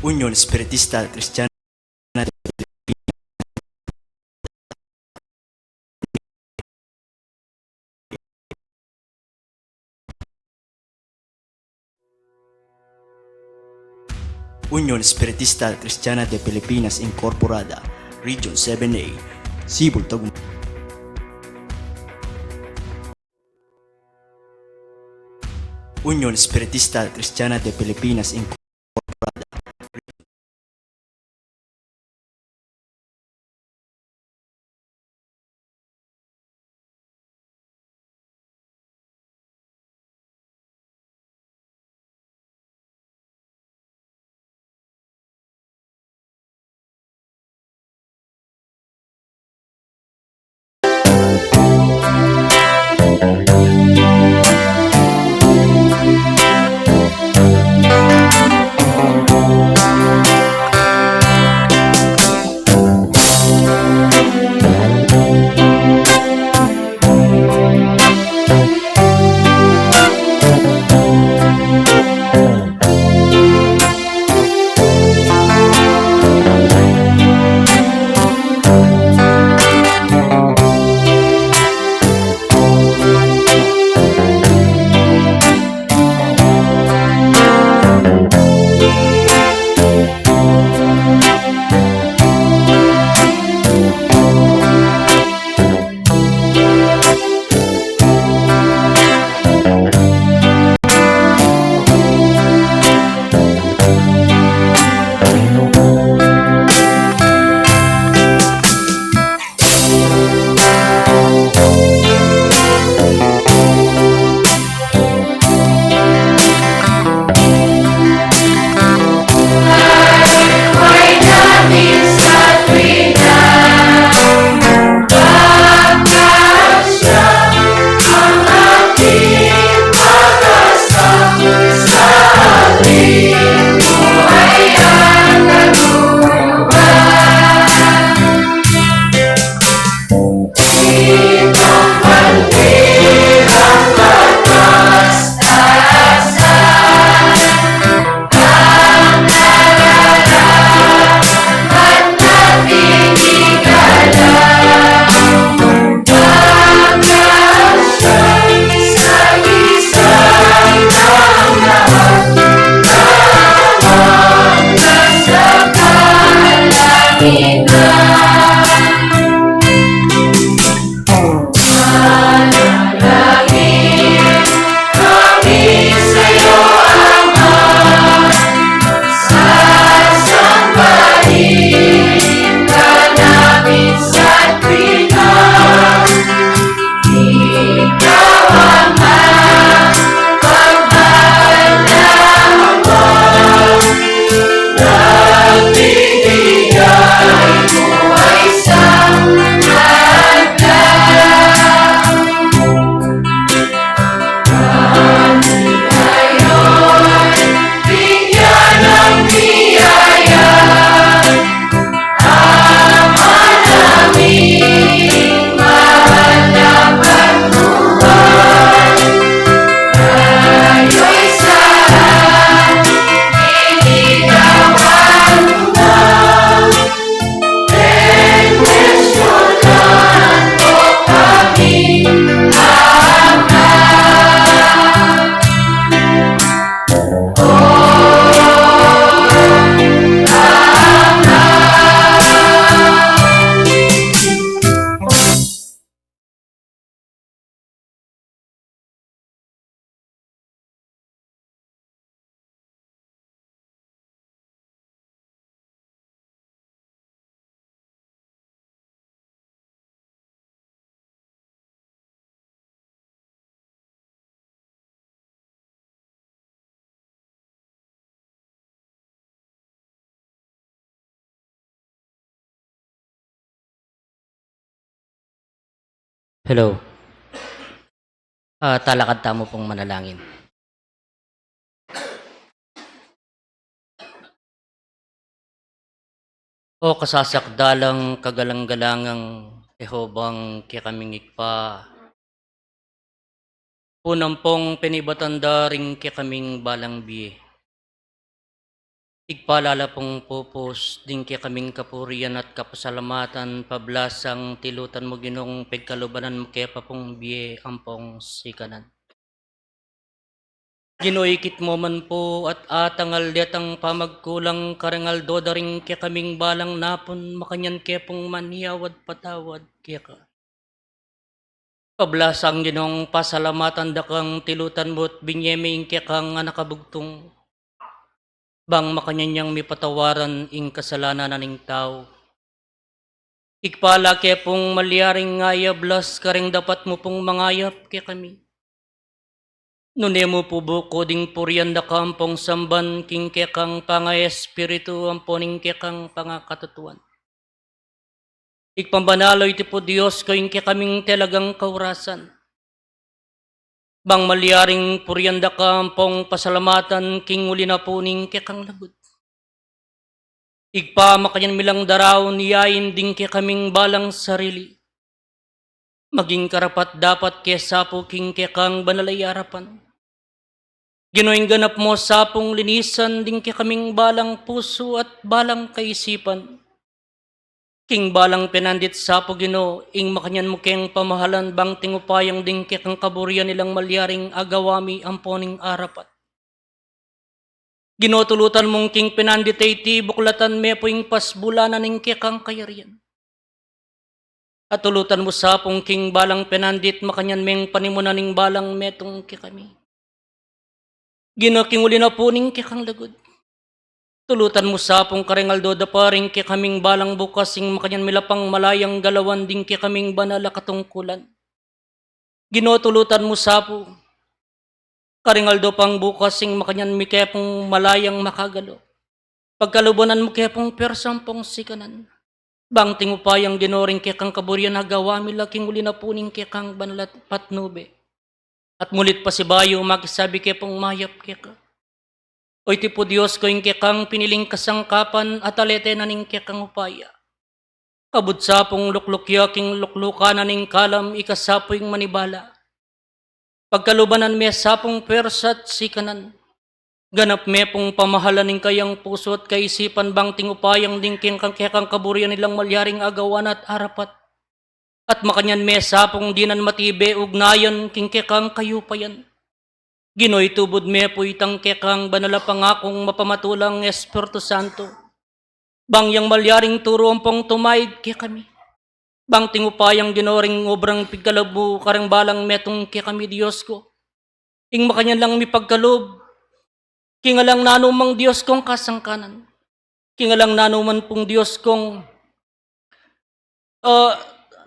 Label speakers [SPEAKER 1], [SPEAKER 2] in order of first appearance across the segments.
[SPEAKER 1] Union Espiritista Cristiana de Union Espiritista Cristiana de Pilipinas Incorporada, Region 7A, Cebu, Tagumpay. Union Espiritista Cristiana de Pilipinas Incorporada.
[SPEAKER 2] Hello. Talakad tamo pong manalangin. O kasasakdalang kagalang-galangang Ehobang kikamingik pa. Unang pong pinibatanda ring kikaming balang biye. Igpalala pong pupos, din kaya kaming kapurian at kapasalamatan, pablasang tilutan mo ginong pagkalubanan mo kaya pa pong biye ampong sikanan. Ginoikit mo man po at atangal detang pamagkulang karangal dodaring kaya kaming balang napon makanyan kaya pong maniyawad patawad kaya ka. Pablasang ginong pasalamatan dakang tilutan mo at binyeming kaya kang nakabugtong bang makanyanyang may patawaran ing kasalanan naning tao. Ikpala kaya pong malyaring ngayablas karing dapat mo pong mangayap kaya kami. Nune mo po buko ding puryan da kampong samban king kaya kang pangay espiritu ang poning kaya kang pangakatutuan. Ikpambanalo iti po Diyos kayong kaya kaming talagang kaurasan. Bang malyaring puryanda kampong pasalamatan king uli na puning kaya kang lagot. Igpa makanyan milang daraw niyain ding kaya kaming balang sarili. Maging karapat dapat kaya sapo king kaya kang banalayarapan. Ginoing ganap mo sapong linisan ding kaya kaming balang puso at balang kaisipan. King balang pinandit sapo Gino, ing makanyan mo keng pamahalan bang tingupayang ding kaya kang kaburian nilang malyaring agawami ang poning arapat. Ginotulutan mong king pinandit ti buklatan me po ing pasbulanan ning kaya kang kayarian. At tulutan mo sapong king balang pinandit makanyan meng panimunan ning balang metong kaya kami. Gino king uli na po ning kaya kang lagod. Tulutan mo sapong karengaldo da paring kaya kaming balang bukas ing makanyan milapang malayang galawan ding kaya kaming banala katungkulan. Ginotulutan mo sapo karengaldo pang bukas ing makanyan mi kaya pong malayang makagalo. Pagkalubanan mo kaya pong persang pong sikanan. Bang tingupayang ginoring kaya kang kaburian nagawa milaking uli na puning kaya kang banalat patnube. At mulit pa si Bayo makisabi kaya pong mayap kaya ka. O iti po Diyos ko yung kekang piniling kasangkapan at alete na ning kekang upaya. Kabud sapong luklukya king lukluka na ning kalam ikasapoy manibala. Pagkalubanan me sapong persat sikanan. Ganap me pong pamahalan ning kayang puso at kaisipan bang tingupayang ding kekang kaburian nilang malyaring agawan at harapat. At makanyan me sapong dinan matibe ugnayan king kekang kayupayan. Ginoy tubod me po itang kekang banala pangakong mapamatulang Espiritu Santo. Bang yang malyaring turo ang pong tumaid kaya kami. Bang tingupayang ginoring obrang pigkalabu karang balang metong kaya kami Diyos ko. Ing makanyan lang mi pagkalob. Kingalang nanumang Diyos kong kasangkanan. Kingalang nanuman pong Diyos kong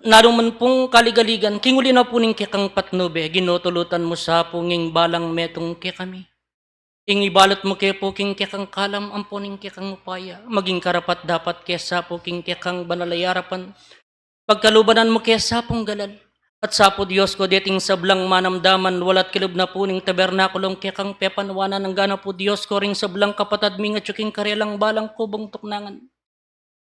[SPEAKER 2] naruman pong kaligaligan, kinguli na po ning kekang patnube, ginotulutan mo sa punging balang metong ke kami. Ing ibalot mo kaya po king kekang kalam, ang puning kekang upaya, maging karapat dapat kaya sa po king kekang banalayarapan, pagkalubanan mo kaya sa pong galal, at sa po Diyos ko deting sablang manamdaman, walat kilub na po ning tabernakulong kekang pepanwanan, ng gana po Diyos ko ring sablang kapatad mingat yuking karelang balang kubong tuknangan.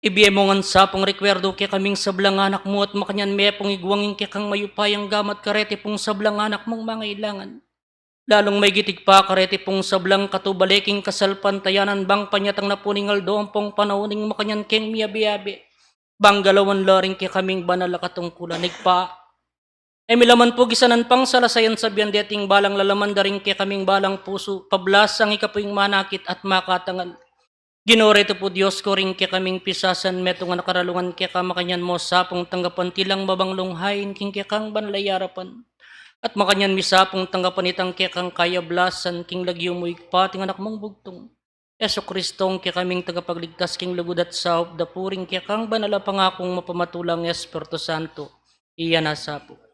[SPEAKER 2] Ibiye mo ngan sapong rekwerdo kaya kaming sablang anak mo at makanyan me pong igwangin kaya kang mayupayang gamat karete pong sablang anak mong mga ilangan. Lalong may gitig pa karete pong sablang katubaleking kasalpantayanan bang panyatang na puning aldo ang pong panauning makanyan keng miyabi-yabi. Bang galawan laring kaya kaming banala katungkulan. Nigpa. Milaman po gisanan pang salasayan sa biyandeting balang lalaman daring kaya kaming balang puso. Pablas ang ikapuing manakit at makatangal. Ginorito po Diyos ko rin kaya kaming pisasan metong nakaralungan kaya kamakanyan mo sapong tanggapan tilang babang lunghain king kaya kang banlayarapan. At makanyan misapong tanggapan itang kaya kang kayablasan king lagyo mo ikpating anak mong bugtong. Yeso Kristong kaya kaming tagapagligtas king lugod at saop dapuring kaya kang banala pangakong mapamatulang Espiritu Santo. Iyan na sapo.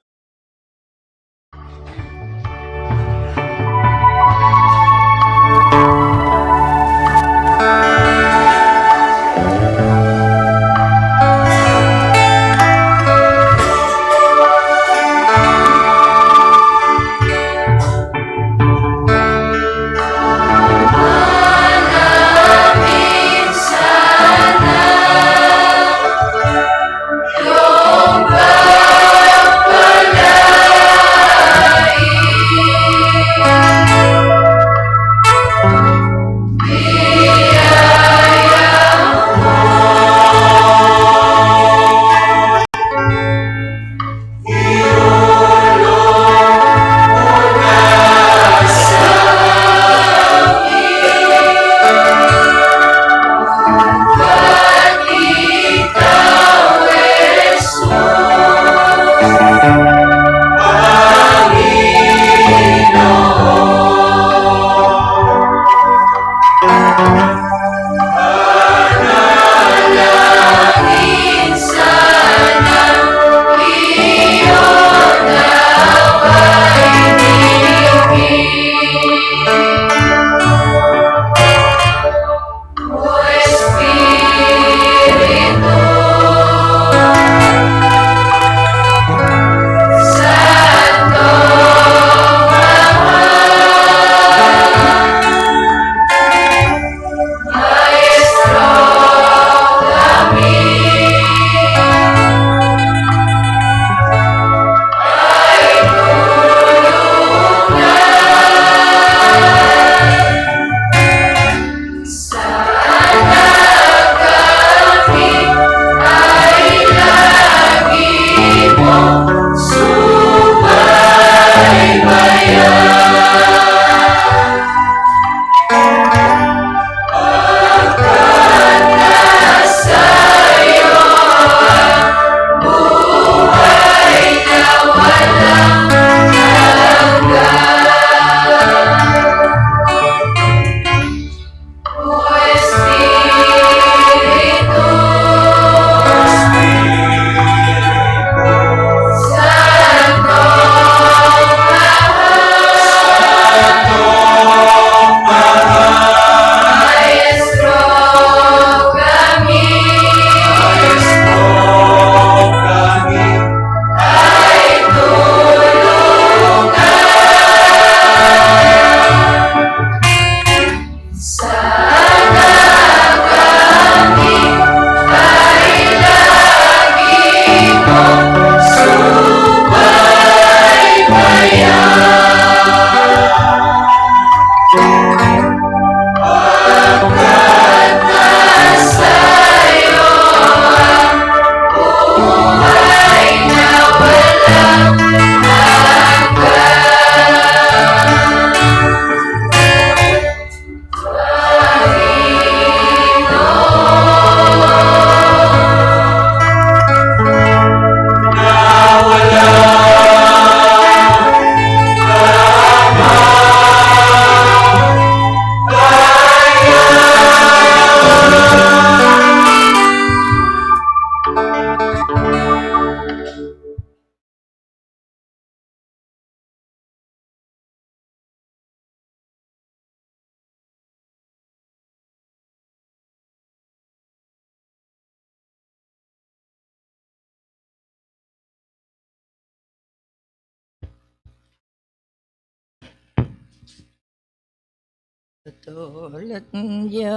[SPEAKER 3] Tulad ng Diyos,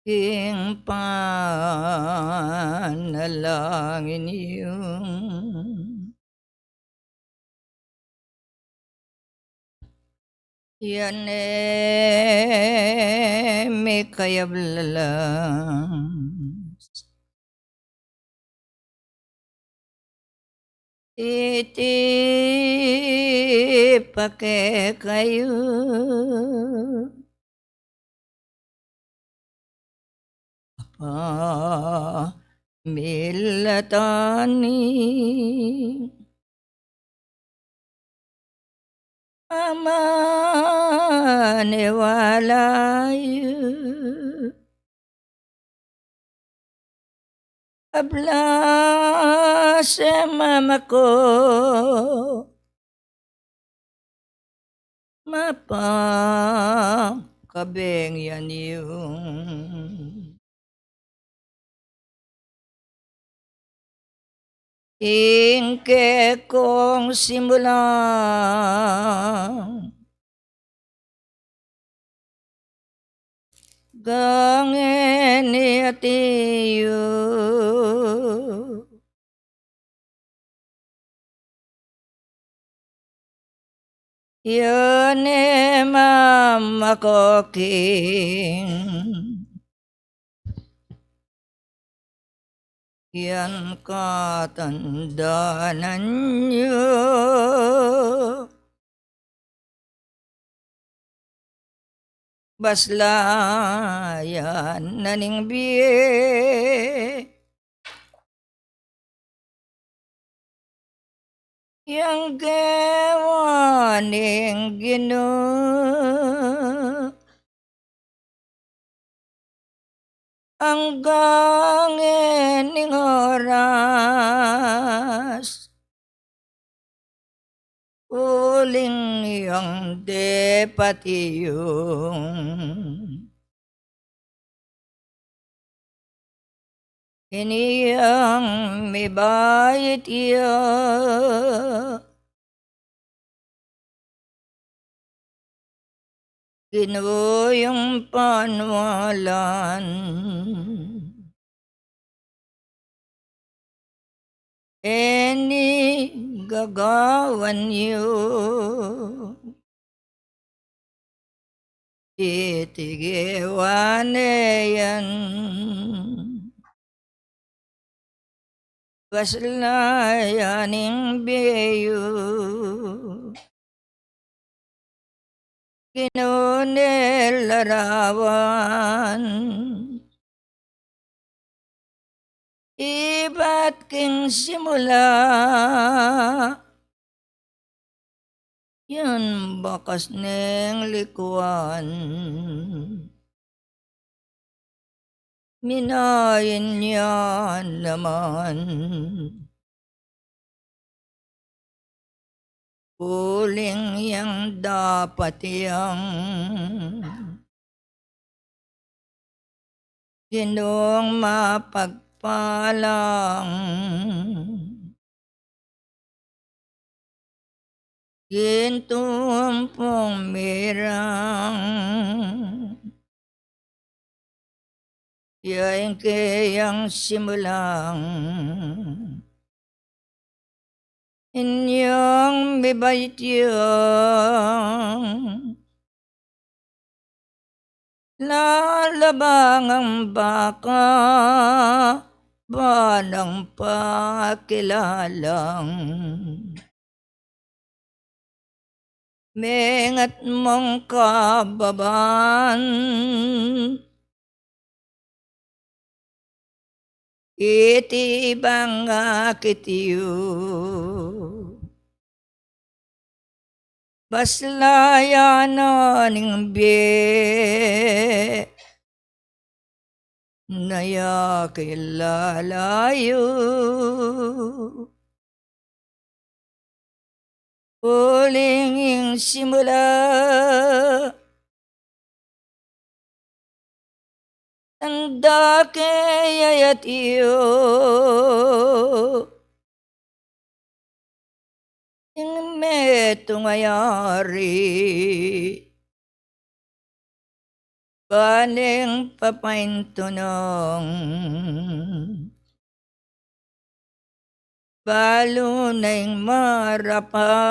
[SPEAKER 3] king panalangin yung yan may kayablalang iti pake kayo milatani amanewalayo abla sa mama ko mapakabeng yan yung ingke kong simulang gangen atiyo yan mama ko king yan katandaanan niyo baslayan naning biye yang gewaning gino ang gangening oras uling yang depatiyong iniyang may bayit iya ginuyong panwalan eni gagawan niyo itigiwaneyan baslayaning biyo kinunilarawan iba't king simula yan bakas neng likuan minayin niya naman uling yang dapat yang ginong mapagpalang gintumpong mirang yain kayang simulang inyong bibait yung lalabang ang baka banang pakilalang mengat mong kababan iti bangga kitiyo baslayanan biye naya kilalayo uling simula tanda kayat iyo metong ayari baling papaintunong balo na'y marapat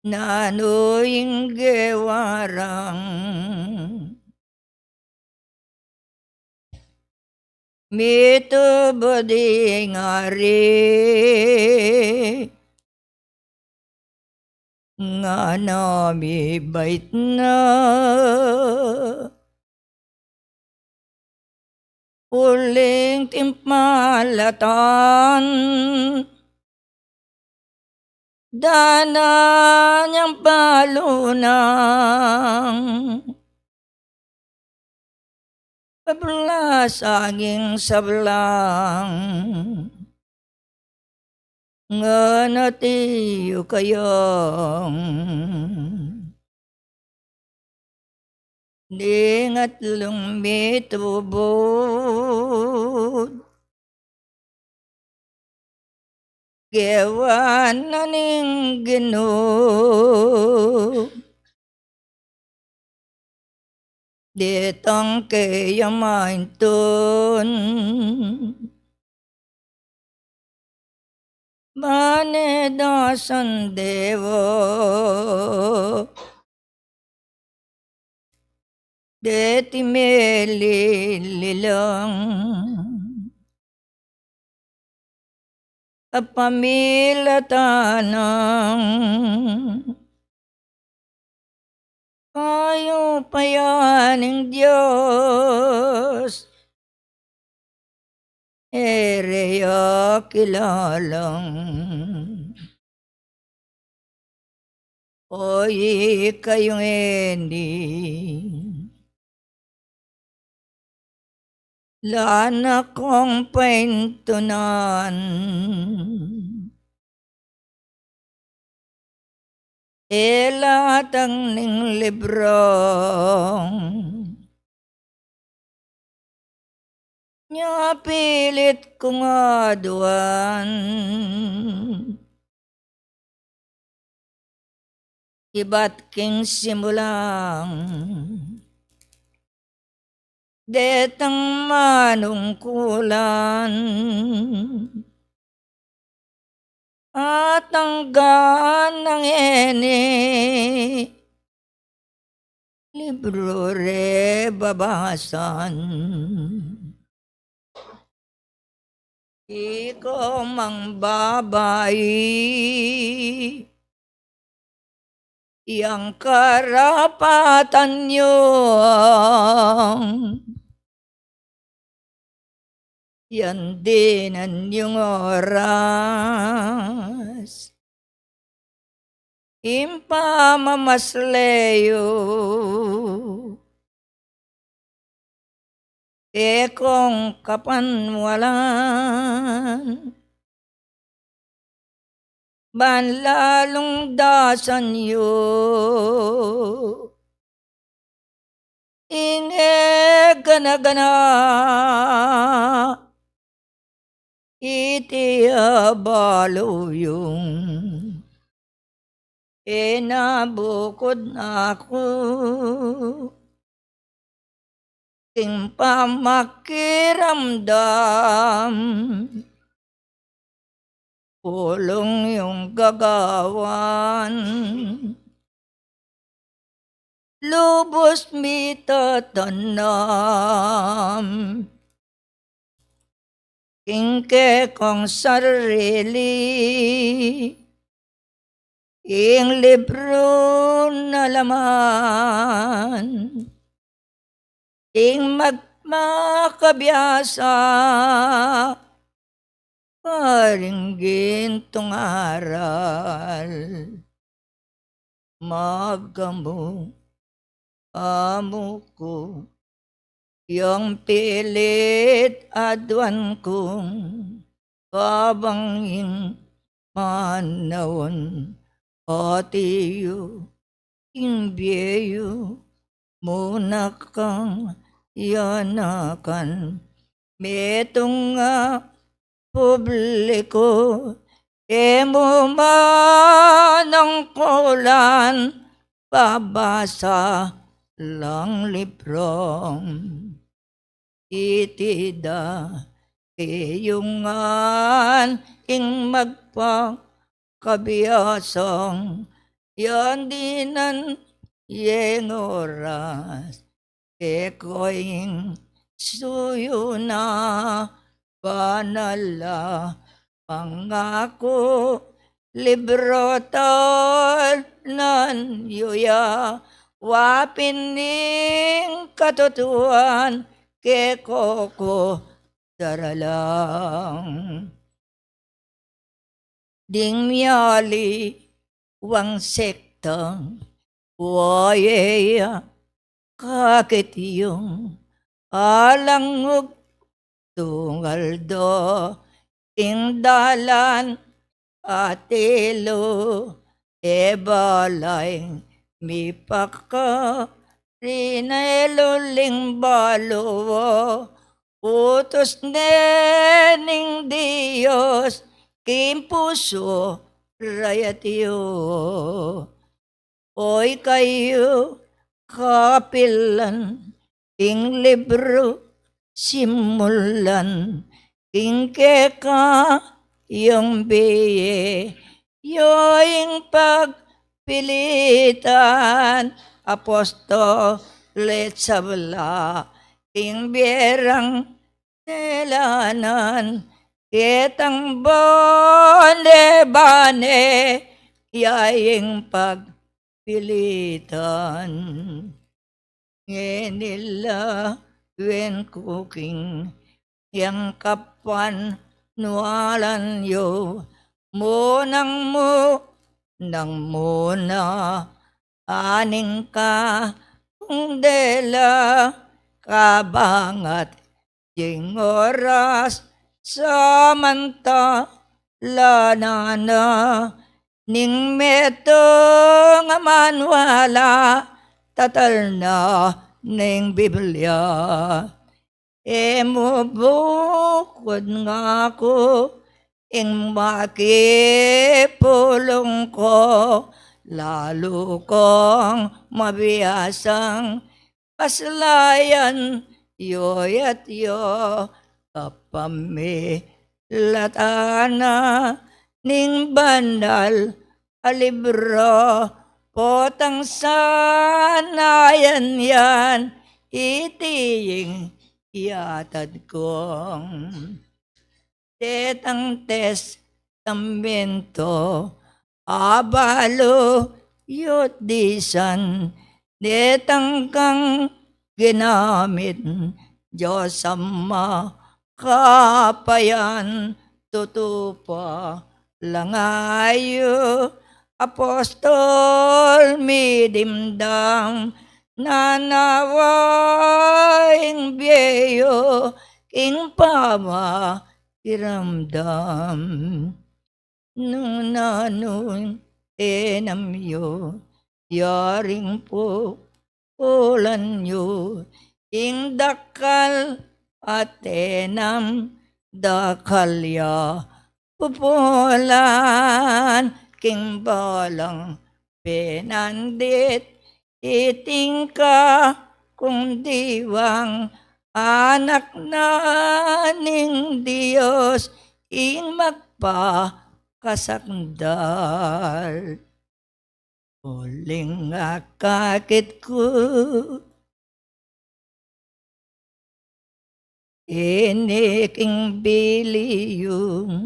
[SPEAKER 3] nanoing gewarang mito bodi ngari nga nami bait na uling timpalatan dana niyang balunang pablasanging sablang nga natiyo kayong dingat lumitubod gewan naning Ginoo detang kayamaintun mane dasan dewa deti melililang apamilatanang kayo payaning Diyos ereya kilalang oy kayong eni lana kong paintunan elatang ning librong nya pilit kong aduan iba't king simulang detang manungkulan at tanggan ng eni libro re babasan ikaw mang babae yang karapatan nyo yan din ang iyong oras impamamasleyo kung kapanwalan banlalong dasan yo inge gana-gana iti abalo yung inabukod ako ting pamakiramdam pulong yung gagawan lubos mitatanam ingke kong sarili ing libro na laman ing magmakabiyasa paringgin tong aral magamu amo ko yung pilit adwan kong kabanging manawon atiyo imbiyo muna kang yanakan metong publiko, emo manang kulan, pabasa lang librong. Itida iyungan ing magpakabiyasang, yan dinan yeng oras, ekoing suyo na panala, pangako libro nan yuya, wapin ning katutuan, ke koko daralang. Ding miyali wang sektang, wayaya kakit yung alangog tungal do, ing dalan atelo, balay mi paka rineluling balo, utos nening Diyos, kim puso rayatiyo. Oy kayo kapilan, ing libro simulan, ing keka yung biye, yung pagpilitan, apostolet sabla, ing biyerang nelanan, kitang bane-bane, yaing pagpilitan. Ngenila wen cooking, yang kapan nualan yo, munang mo nang muna, aning ka dela, kabangat jing oras, samanta lanana, ning metong manwala, tatal na ning Biblia. Emo bukod nga ko, ing makipulong ko, lalo kong mabiyasang paslayan, yoy at yo, kapami latana, ning bandal alibro, potang sanayan yan, itiying yatad kong. Tetang testamento, abalo yot disan, netang kang ginamit, Diyos Ama kapayan, tutupa langayo, apostol midimdam, nanawaing biyo, king pama iramdam. Nung nanong enamyo, yaring po ulan nyo, ing dakal at enam dakalya, pupulan king balang penandit, iting ka kung diwang anak na ning Diyos, ing magpakasakdal. Uling akakit ko, iniking biliyong,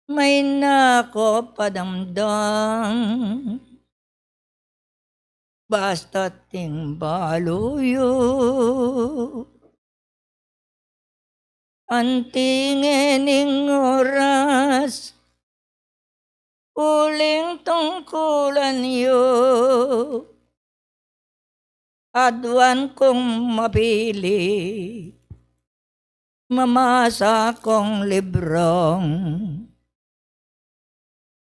[SPEAKER 3] may nako padamdam, basta ting baluyo, antingening oras, uling tungkulan yo, adwan kong mapili, mamasa kong librong,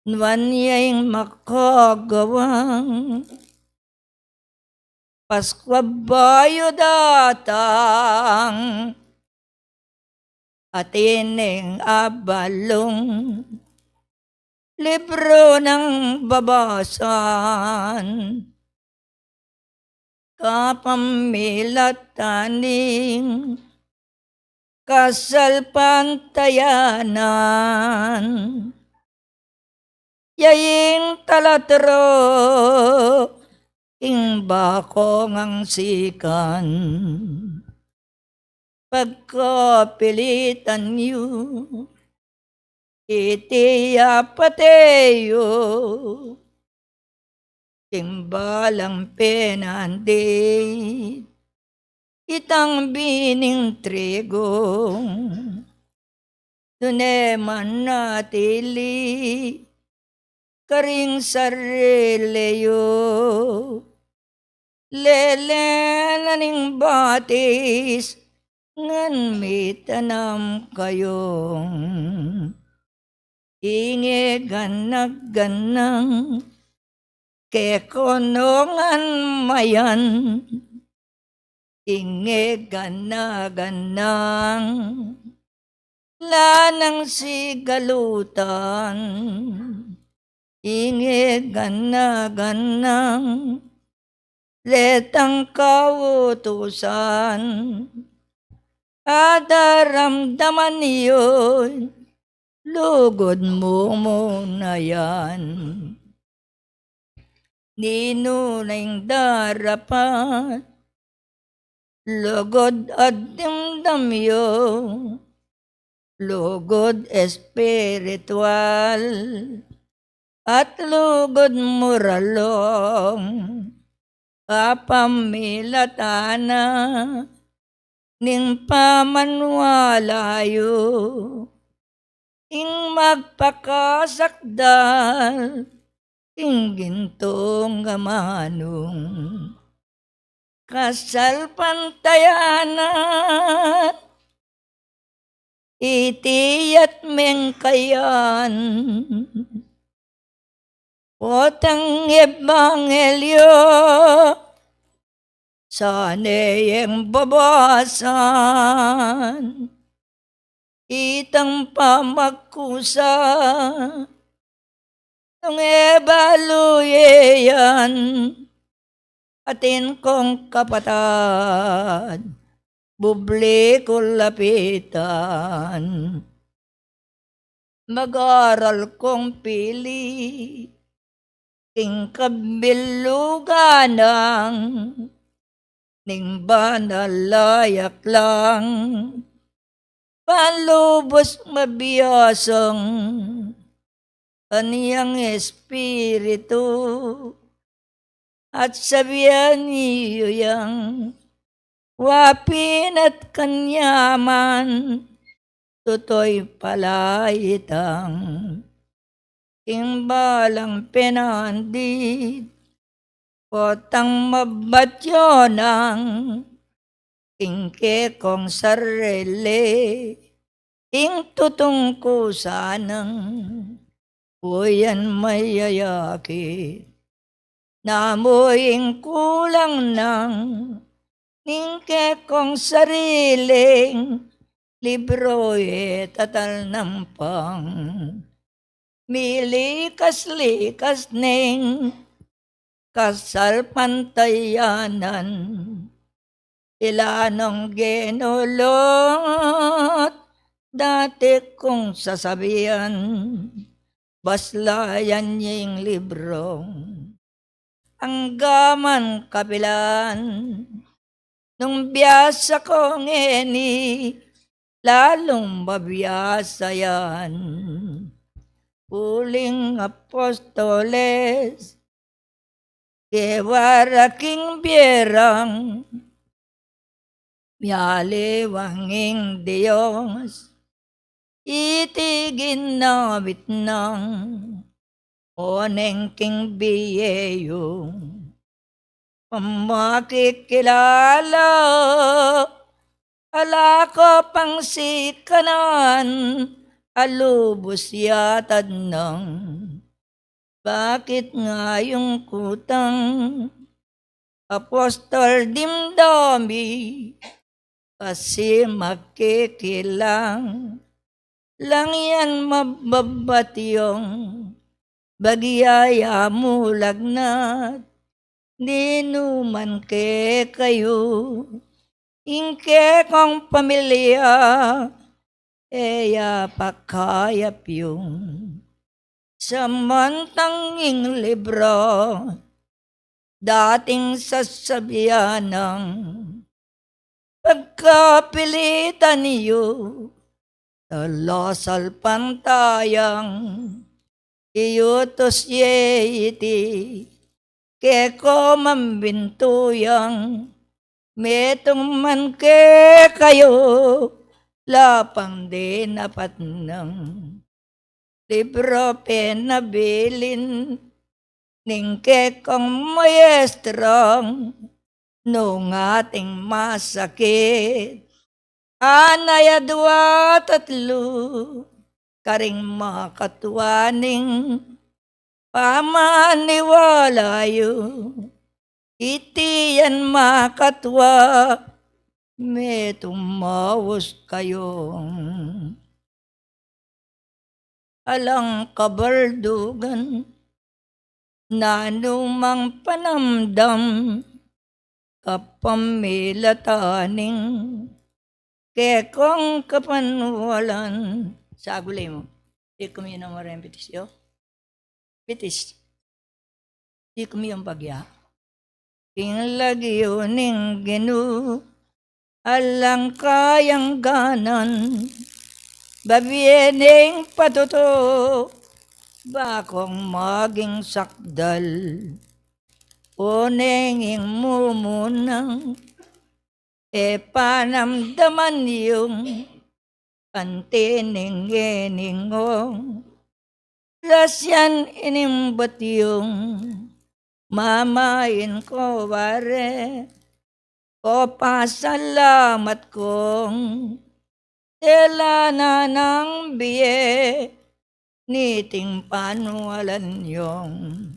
[SPEAKER 3] nwanyaing makagawang, Paskwa bayo datang, at ining abalong libro ng babasan kapamilataning kasalpantayanan yaing talatro ing bakong ang sikan pagkapilitan niyo itiya pateyo timbalang penandit itang bining trigong duneman natili karing sareleyo lele naning batis ngan may tanam kayong inge ganag-ganang kekonongan mayan inge ganag-ganang lanang sigalutan inge ganag-ganang letang kautusan adaramdaman niyo'y lugod mo muna yan. Ninunaing darapat lugod at dimdamyo lugod espiritual at lugod moralong kapamilatana ning pamanwalayo ing magpakasakdal ing gintong gamanong kasalpantayanan itiyat mengkayan potang ebanghelyo sanayang babasan itang pamagkusa ng ebaluyeyan atin kong kapatad publiko lapitan mag-aral kong pili ing kabiluganang ning banalayak lang palubos mabiyasang kaniyang espiritu at sabihan niyo yang wapin at kanyaman tutoy palaitang imbalang penandit potang mabatyo ng ingke kong sarili ing tutungkusan ng uyan mayayakit namoying kulang ng ingke kong sariling libro tatal nampang milikas-likas ning kasalpantayanan ilanong genulot dati kong sasabihan baslayan niyang librong anggaman kapilan nung biyasa ko ngeni lalong mabiyasa yan uling apostoles kewaraking bierang miyali wanging Diyos itigin na bitnang oneng king biyeyo pamakikilala ala ko pang sikanan alubos yatad ng bakit nga yung kutang apostol dimdami kasi makikilang lang yan mababatyong bagiyaya mo lagnat di numan ke kayo ingke kong pamilya eya pakayap yung samantanging libro dating sasabihan ng pagkapilitan niyo talasal pantayang iyutos iti keko mambintuyang metong man ke kayo lapang din apat ng libro penabilin ning kekong maestrong nung ating masakit anaya dua tatlo karing makatuaning pamaniwalayo itiyan makatwa may tumawos kayong alang kabardugan na numang panamdam kapamilataning kekong kapanwalan sa agulay mo. Di kami na maraming bitis yo. Bitis. Di kami yung bagya. King lagi ning ginu alang kayang ganan babiyening patuto bakong maging sakdal unenging mumunang panamdaman yung pantining-iningong lasyan inimbot yung mamain ko ware ko pasalamat kong tela na ng biye niting panwalan yung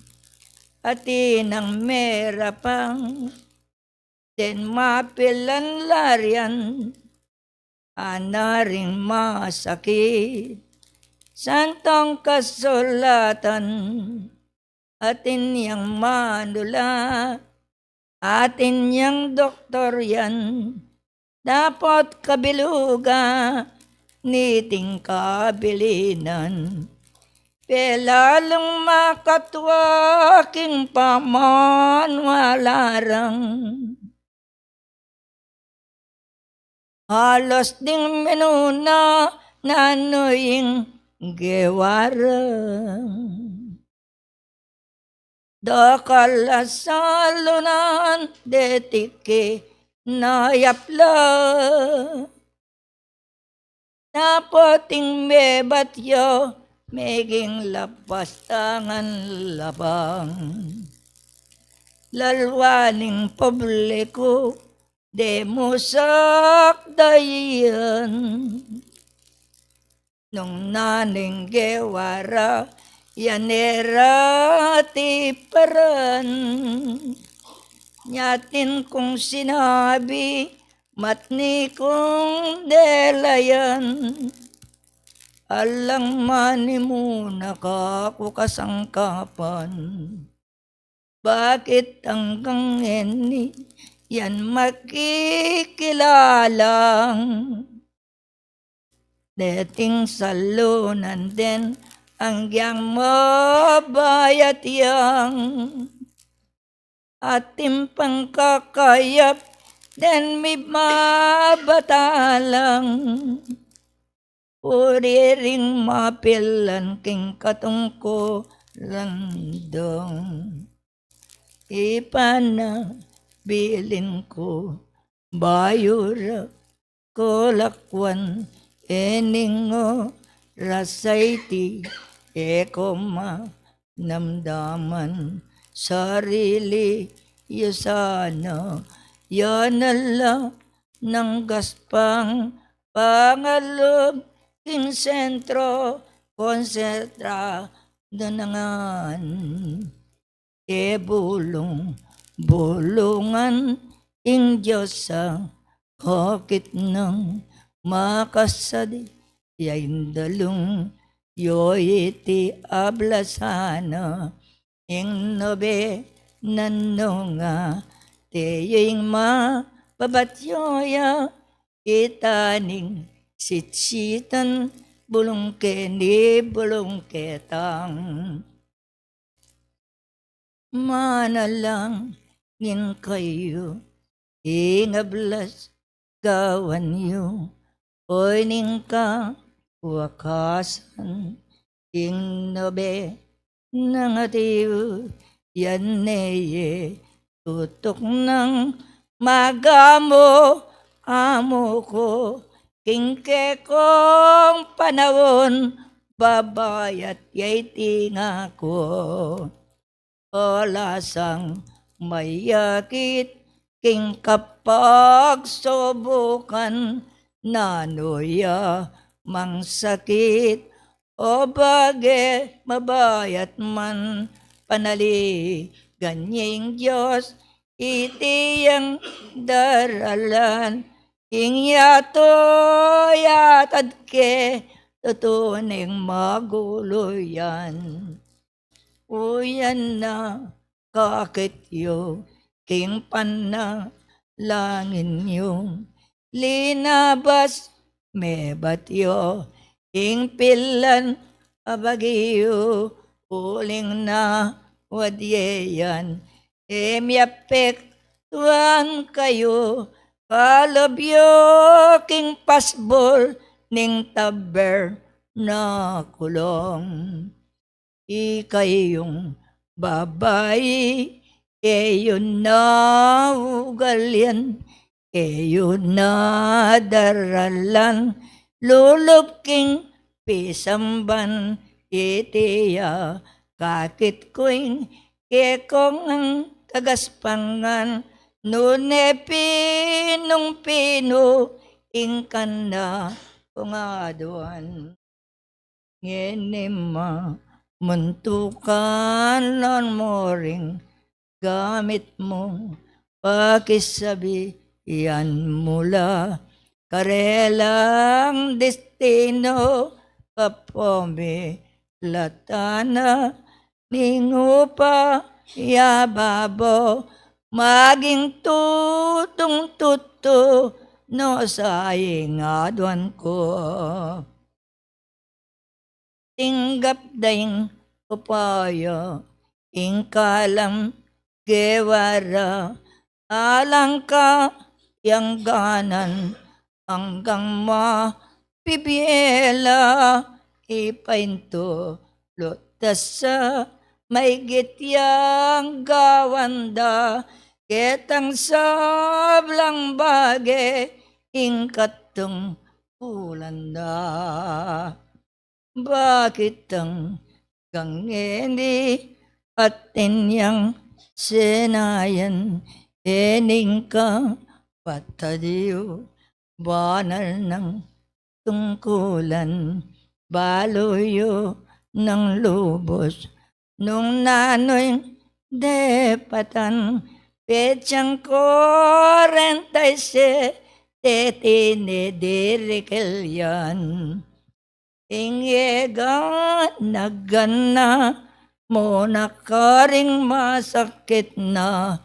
[SPEAKER 3] atinang merapang den mapilan larian anaring masakit santong kasulatan atin yang manula atin yang doktor yan dapat kabiluga niting kabilinan pelalong makatwa king pamanwalarang halos ding menuna nanoying gewarang dakalasalunan detike nayapla napoting mebatyo meging lapas tangan labang lalwaning publiko demusak dayan nung naning gewara yanera tiparan nyatin kong sinabi matni kong delayan alang mani muna kako kasangkapan bakit hanggang eni yan makikilalang dating salunan din ang yang mabayat yang ating pangkakayap den may mabatalang uriring mapilan king katungko landong ipana bilin ko bayura kolakwan eningo rasayti ekoma namdaman sarili yusana yanala ng gaspang pangalob king sentro konsentra danangan bulong bulungan ing Diyos sa Kakit ng makasadi yaindalung yoiti ablasana ing nobe nanonga teying ma babatyoya itaning sitsitan bulungke ni bulungke tang manalang ngin kayo ingablas gawan yo oy ningka wakasan ing nobe nangatiyo yan neye tutok ng magamo amo ko kingke kong panahon babayat yay tinga ko olasang mayakit king kapag subukan nanuya mang sakit o bage mabayat man panali ganyeng Diyos itiyang daralan ingyato yatad ke tutuning maguluyan uyan na kakit yo king pana langin yung linabas mebat yo ing pilan abagiyo uling na wadyeyan emyapek tuan kayo kalabyo king pasbol ning taber na kulong ikayong babae eyon na ugalyan eyon na daralan lulupking pisamban itiya kakit koing kekong ang kagaspangan nune pinong pino ingkan na pungaduan ngenema mentukan lan moring gamit mo pakisabihan mula karelang destino kapome latana ningupa yababo maging tutong tuto no saying aduan ko tinggap daing upaya ingkalam gewara alangka yang ganan hanggang mapipiela ipainto lutas sa may gityang gawanda ketang sablang bage ingkatong ulanda bakit ang gangeni at inyang senayan ening ka patadiyo banal ng tungkulan baloyo ng lubos nung nanoy depatan petsang 47 tetine dirikel yan ingega nagana mo nakaring masakit na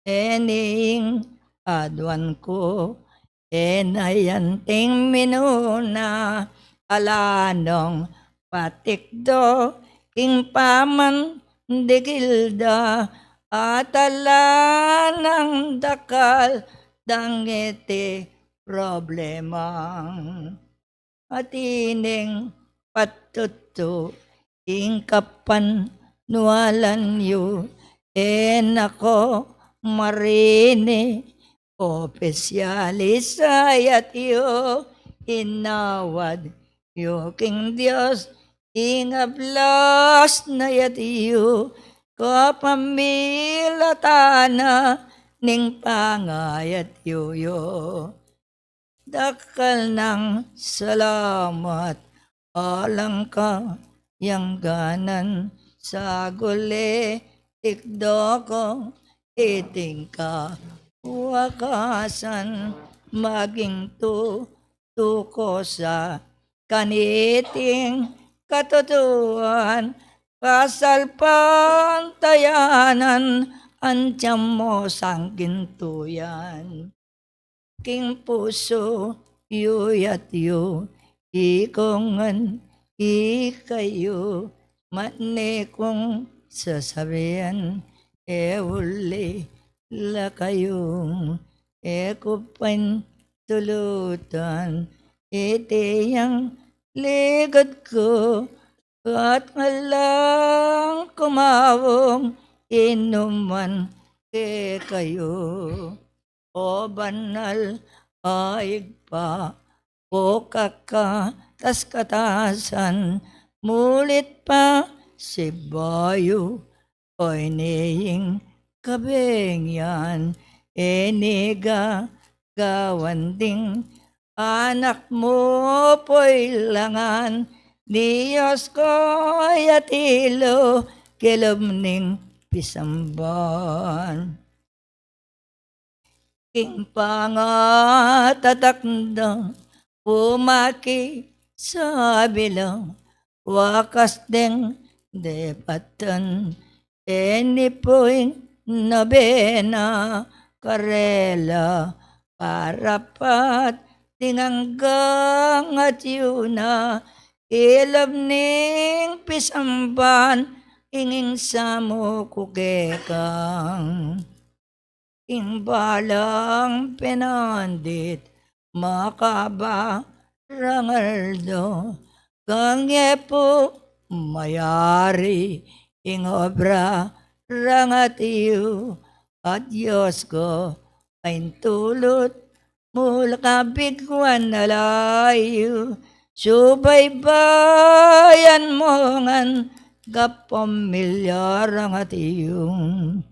[SPEAKER 3] ening adwan ko enayanting minuna alanong patikdo ing paman digilda atalanang dakal dangete problemang atining patuto ingkapan nualan yu enako marini opisyalis ayat yu inawad yu king Dios ingablas na yat yu kapamilatana ning pangayat yu dakal ng salamat alang ka yang ganan sa guli tikdo ko iting ka wakasan maging tuko sa kaniting katotohan, kasalpantayanan, antyam mo sang gintuyan. King puso, at yu, ikongan, ikayo, matne kong sasabihan, uli la kayong, kupan tulutan, itiyang ligad ko, at ngalang kumawong, inuman kayo. O banal aig pa, o kakatas katasan, mulit pa si bayo, o iniying kabengyan, eniga gawanding, anak mo po'y langan, Diyos ko yatilo, kilomning pisamban. King pangatatakda, pumaki sa bilang, wakas deng depatan, enipoy nabena, karela, parapat, tinganggang at yuna, ilabning pisamban, inging samo kukekang. Imbalang penandit, makaba rangaldo, kangye po mayari, ing obra rangatiyo, at Diyos ko ay tulot, mula kabigwan na layo, subaybayan mo ngan, kapamilya rangatiyong.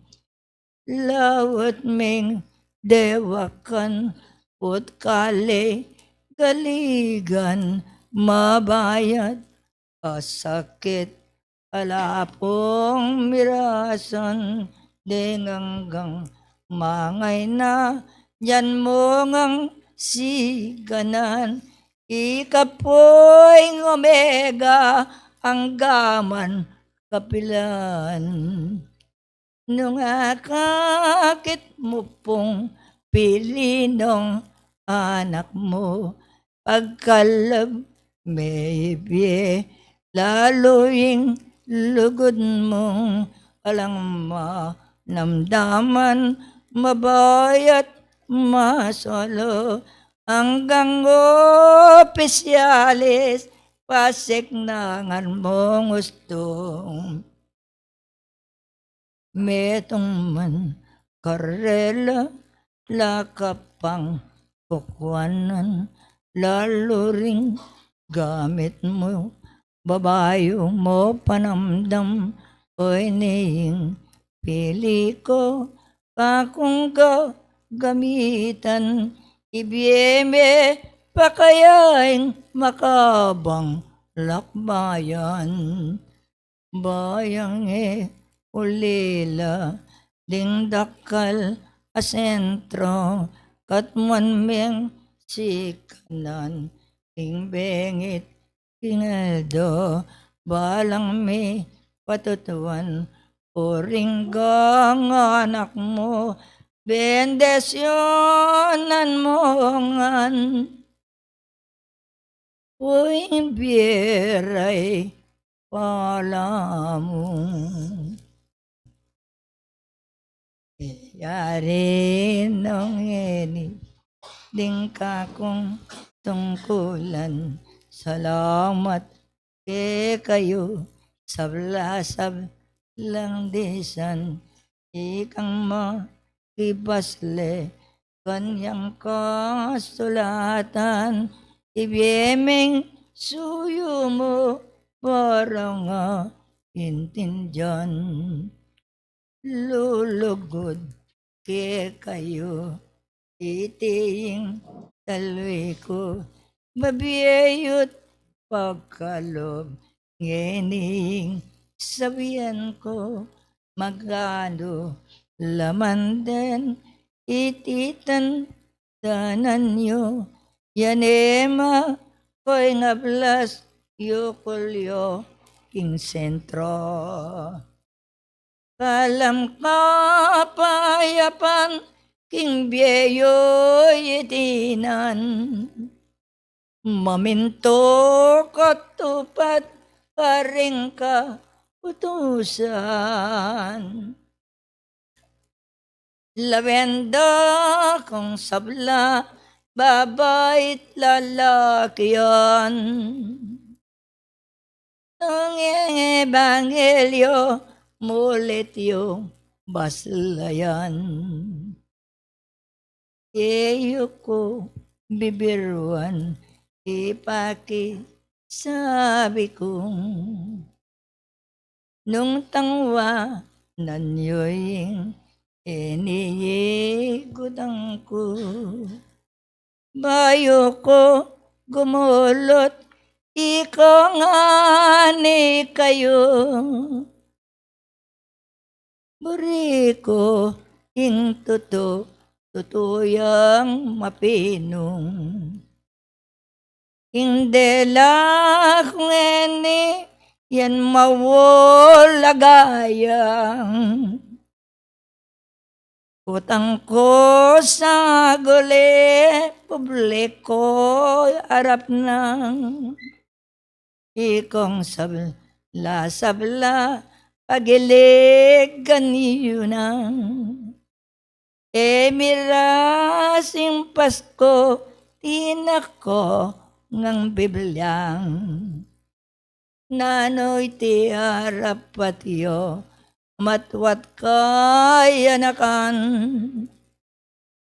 [SPEAKER 3] Lawat ming dewakan, ut kale galigan, mabayat kasakit, alapong mirasan, denganggang mangay na, yan mo ngang siganan, ikapoy ng omega, ang gaman kapilan. Nung akakit mo pong pilinong anak mo, pagkalab may biye, laloing lugod mong alang manamdaman, mabayat masolo, hanggang opisyalis, pasiknangan mong gustong. Metong man karela, lakapang kukwanan, lalo ring gamit mo, babayo mo panamdam, o iniying pili ko, kakung gamitan, ibiyeme pa kayaing makabang lakbayan, bayang ulila, ding dakal asentro, katman meng sikanan, ing bengit kinaldo, balang may patutuan, o ringgang anak mo, bendesyonan mo ngan, uy biray palamu. Yari nung eni, ding kakong tungkulan, salamat kayo, sablasab lang desan, ikang makibasle, kanyang kasulatan, ibiyemeng suyo mo, parang intindyan. Lulugod kayo, iting talwi ko, mabiyayot pagkalob, ngening sabihan ko, magano laman din, ititan danan yo, yanema, ko'y ngablas, yukulyo, king sentro. Kalam ka payapan, king biyeyo itinan. Maminto katupat, paring ka utusan. Labenda kong sabla, babait lalaki yan. Ang ebanghelyo, mulit yung baslayan. Iyo ko bibiruan, sabi kong nung tangwa nanyoying iniyigudang ko. Bayo ko gumulot, ikaw nga ni kayo. Buri ko ing tutuyang mapinong. Hindi lang eni yan mawalagayang. Utang ko sa guli, publiko arap ng ikong sabla, pagilig ganiyo nang. Mirasing Pasko, tinak ko ngang Bibliang. Nanoy ti harap patiyo, matwat kay anakan.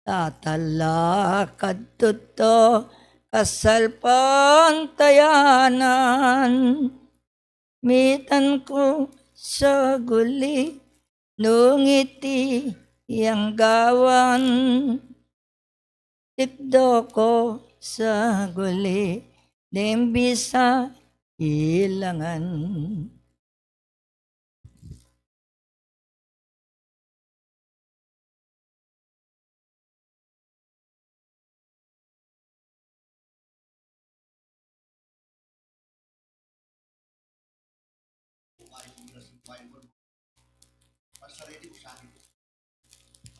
[SPEAKER 3] Tatalakad tuto, kasalpan tayanan. Mitan ko sa guli, nungiti yang gawan. Tikdo ko sa guli, bisa ilangan.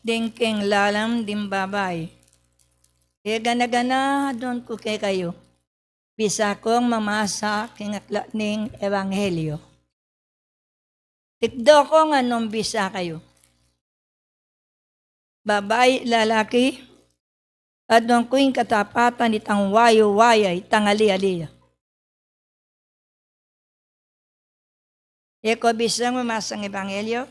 [SPEAKER 3] Dingking lalam dimbabay. Gana-gana doon ko kay kayo. Bisa kong mamasa king akla ning ebanghelyo. Tikdo ko nga nung bisa kayo. Babay, lalaki, at doon ko yung katapatan itang wayo-wayay, tangali-aliya. Eko bisang mamasang ebanghelyo.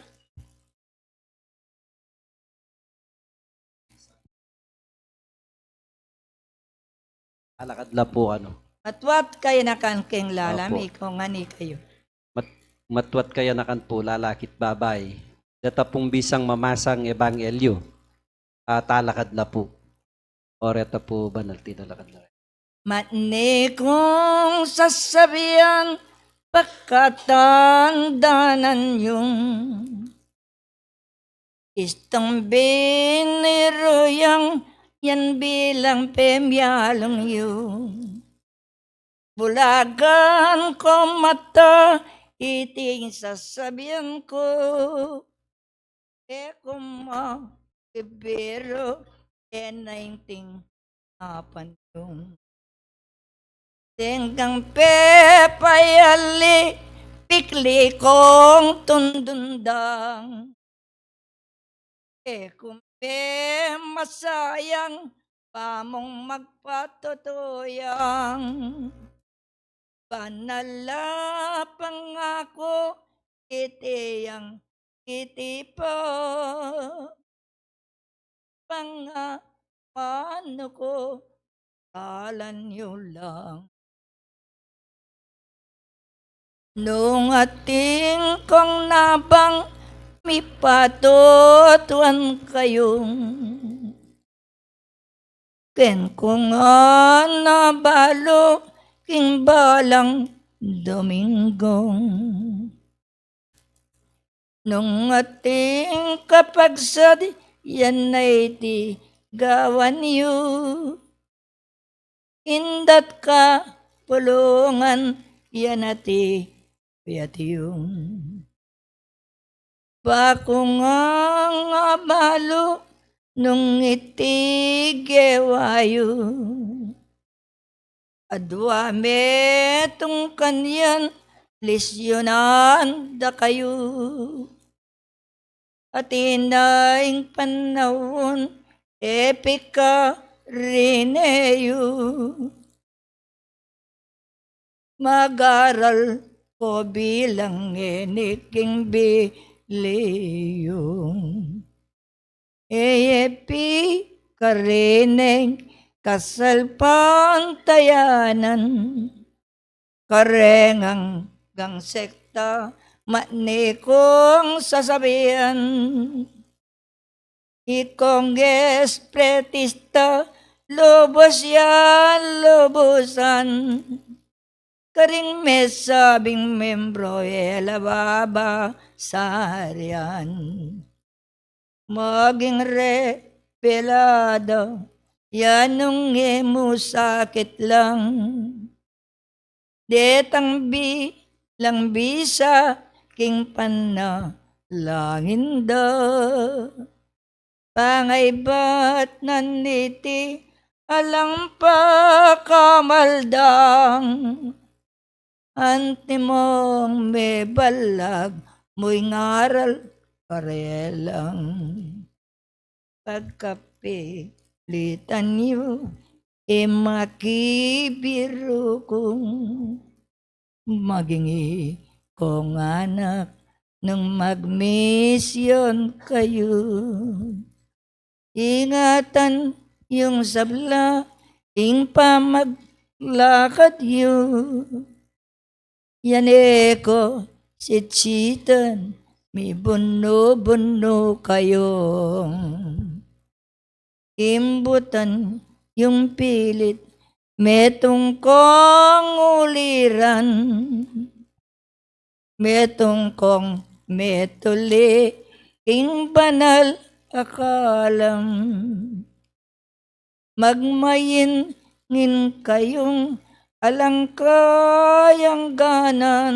[SPEAKER 4] Alakad la po ano.
[SPEAKER 3] Matwat kayo na king lalam,
[SPEAKER 4] Opo.
[SPEAKER 3] ikaw nga ni kayo.
[SPEAKER 4] Matwat kaya nakan po lalakit babay. Data pong bisang mamasang ebanghelyo. Talakad la po. Oreta po banal tinalakad la.
[SPEAKER 3] Matni kong sasabihan, pagkatandanan yung istang biniruyang yan bilang pemyalong yung bulagan ko mata, iting sasabihan ko, kung ibiro, nainting apan yung. Tenggang pepayali, pikli kong tundundang. Kung masayang, pamong magpatutuyang. Panala pangako, itiyang iti po. Pangapano ko, kalan nyo lang. Nung ating kong nabang, may patutuan kayong. Ken kung nabalo, king balang Domingong. Nung ating kapagsad, yan na iti gawan yu, indat ka pulungan yanati piyatiyong. Pakungang abalo nung itigewayo, adwa metong kanyan lisyonan da kayo, at inaing panahon epika rineyo. Mag-aral ko bilang eniking biliyong. Eyepi karineng kasalpantayanan, karengang gang sekta manikong sasabihan. Ikong espretista lubos yan lubusan, karing mesabing membro elababa sarian. Maging repelado yanong emusakit lang, detang lang bisa king panalangin da. Pangaybat naniti alang pakamaldang, antimong may balag mo'y ngaral parelang. Pagkapilitan niyo makibiro kong magingi kong anak nung magmisyon kayo. Ingatan yung sabla, ing pamaglakad yun. Yan eko, sitsitan, may buno-buno kayong. Imbutan yung pilit, metong kong uliran. Metong kong metuli, ing banal akalam. Magmayin ngin kayong alangkayang ganan,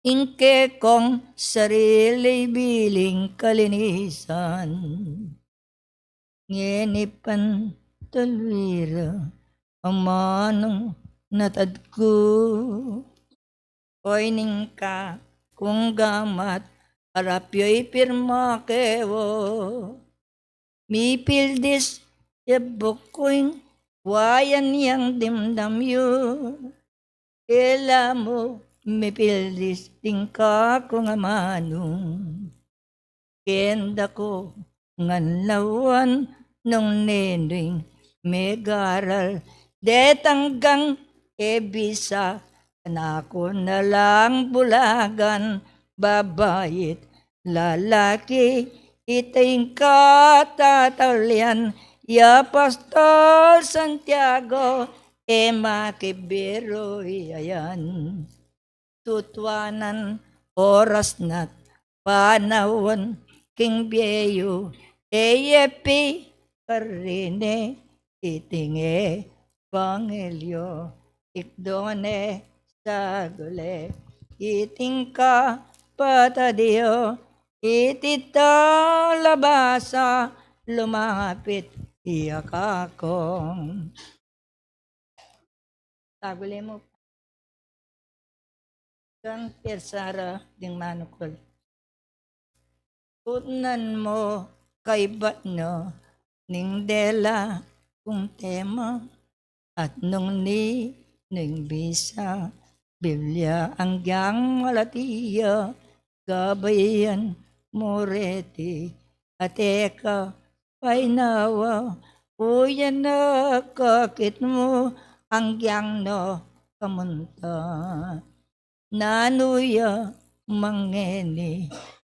[SPEAKER 3] ingke kong sarili biling kalinisan. Ngenipan talwira ang manong natad ko, oy ning ka kung gamat arapyo'y pirma kewo. Mipildis yabukoing wayan yang dimdam yu, ela mo mipildis tingka kung amanong. Kenda ko nganlawan nung nending megaral, detanggang ebisa anako na lang bulagan, babayit lalaki iting katatalian, ya Pastor Santiago makibiro yayan. Tutwanan oras na't panahon king biyeyo, eyepi karine itinge pangelyo, ikdone sagole iting ka patadiyo, itita labasa lumapit iyakakong. Sagole mo kang persara ding manukol. Tunan mo kay batno ning dela kung tema, at nung ni ning bisa Biblia ang gyang malatiya, gabayan moreti at eka painawa, uyan na kakit mo ang gyang no kamunta. Nanuya mangeni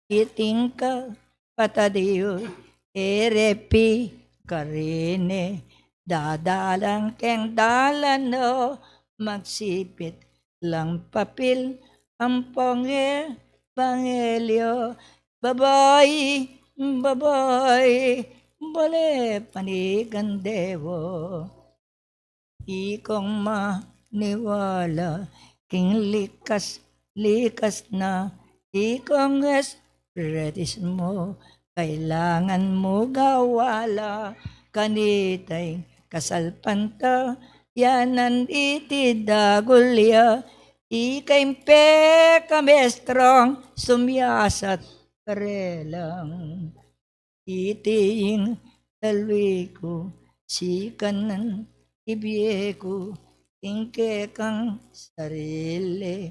[SPEAKER 3] iting ka patadiyo, erepi karine dadalang keng dalan no, magsipit lang papil ang pangelyo. Babay, babay, bale panigandewo, ikong maniwala, king likas na, ikong espiritis mo, kailangan mo gawala, kanitay kasalpanta, yanan iti dagulya, ikaimpe kamestrong, sumyasat karelang. Itiing talwi ko, si kanan ibiye ko, ingke kang sarili,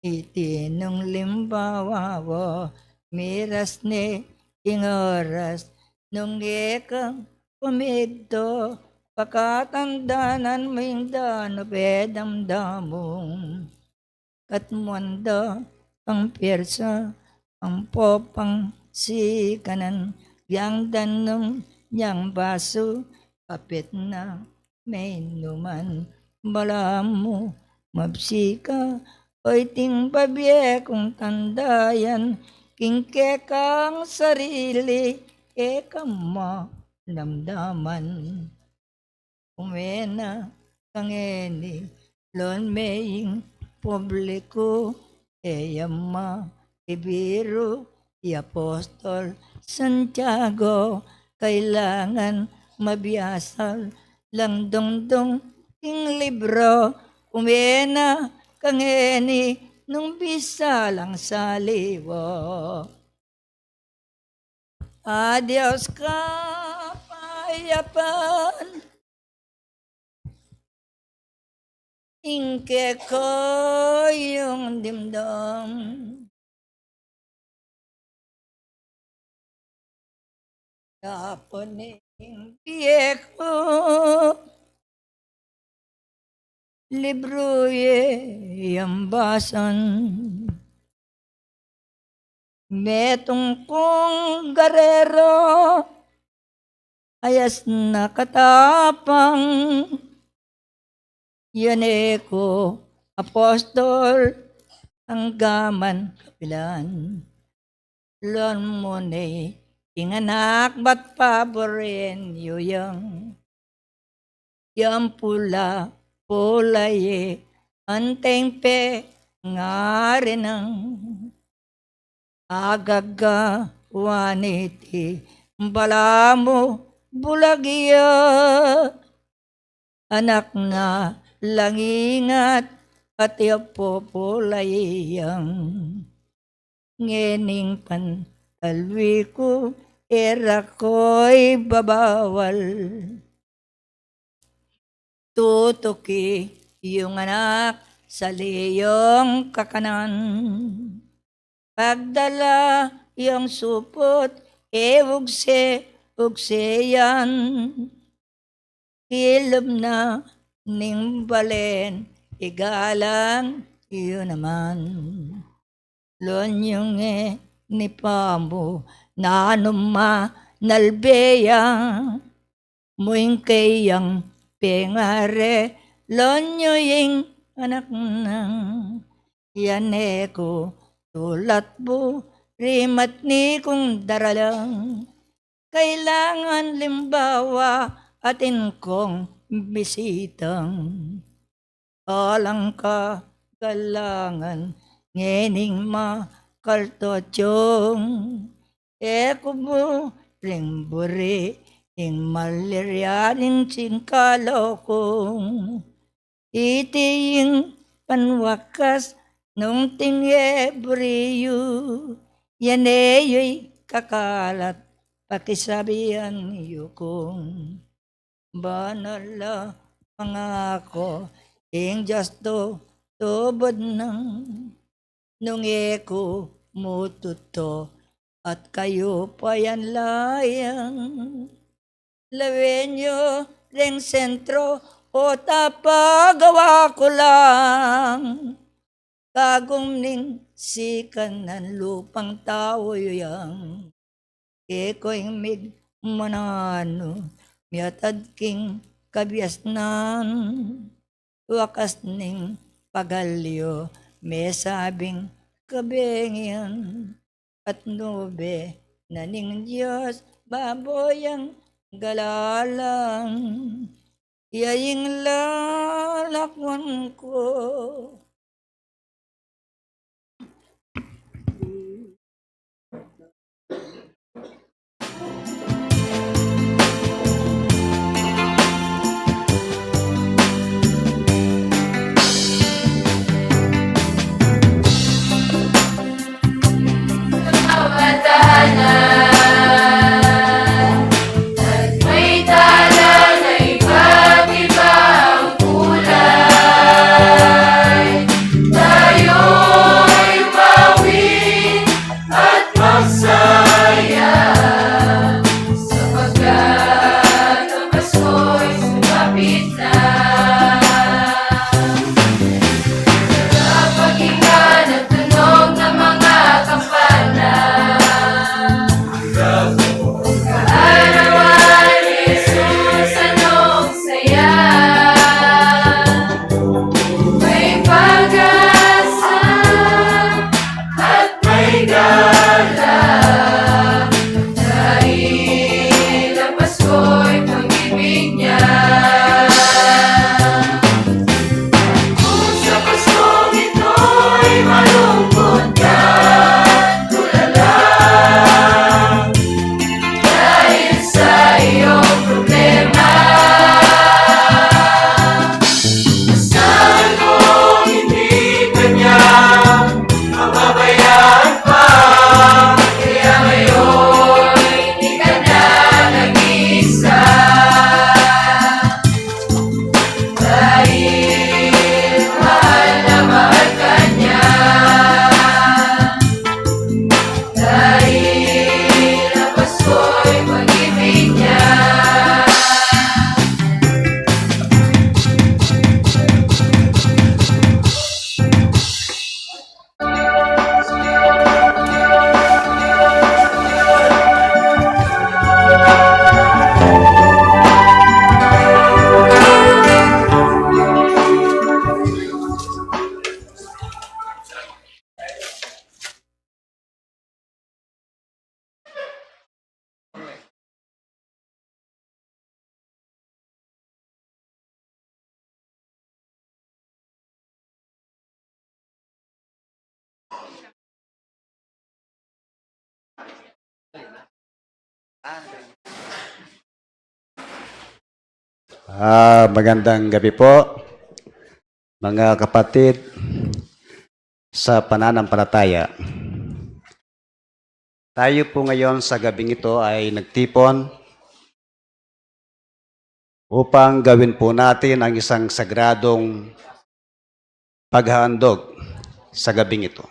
[SPEAKER 3] itinong limbawa wo, miras ne ingoras, nung ekang pumigto, pakatandanan mo yung danobedamdamong, katmanda ang pyersa, ang popang si kanan, yang danong yang baso, kapit na may numan, balam mo mabsika, oy ting babye kung tandayan, kingke kang sarili, ekam mo damdaman. Umena kang eni, lon maying publiko, eyama ibiru, i Apostol Santiago, kailangan mabiyasal lang dongdong ing libro, umena kang eni, nung bisa lang sa liwo. Adios kapayapan, ingke ko yung dimdam. Kaponing piye ko, libro ye yambasan, metong kong garero, ayas na katapang, yan ko apostol, ang gaman kapilan, lon mo ne, inganak ba't paborin yuyang, yang pula pulaye, anteng pe ngarinang, agaga waniti, balamo bulagya, anak na langingat at yapopulayang, ngening pantalwi ko, era ko'y babawal. Tutuki yung anak sa liyong kakanan, pagdala yung supot, ugse yan, kilob na ning balen, igalang yun naman. Lonyong ni pamo, nanuma nalbeya, muing kayang pengare, lonyo yung anak nang, yane ko tulat bo, rimat ni kong daralang, kailangan limbawa atin kong bisitang, alang ka galangan, ngening makaltotyong, eko mo ringburi, ing maliryanin singkalokong, iti yung panwakas, nung tingye buriyo, yaneyo'y kakalat, pakisabihan niyo kong, banala pangako, ing just tubod ng, nung eko mututo, at kayo pa yan layang, lawenyo ring sentro, o tapagawa ko lang, kagong ning sikan ng lupang tao yang, eko'y mig manano, miyatad king kabiasnan, wakas ning pagalyo, may sabing kabengyan, at nube na ning Diyos, baboyang galalang, iyaying lalakwan ko.
[SPEAKER 5] May tala na iba't ibang kulay. Tayo'y umawit at magsaya, sapagkat ang Pasko'y sumapit na. Sa paghinga ng tunog ng mga kampana, kaarawan ni Jesus anong saya. May pag-asa at may gala, dahil ang Pasko'y pag-ibig niya. Kung sa Paskong ito'y malungkot ka, tulala, dahil sa iyong problema, asahan mong hindi kanya mababayaan pa. Kaya ngayon hindi ka na nag-iisa, dahil mahal na mahal ka niya. Dahil ang Pasko'y pag-ibig niya.
[SPEAKER 6] Magandang gabi po, mga kapatid sa pananampalataya. Tayo po ngayon sa gabing ito ay nagtipon upang gawin po natin ang isang sagradong paghahandog sa gabing ito.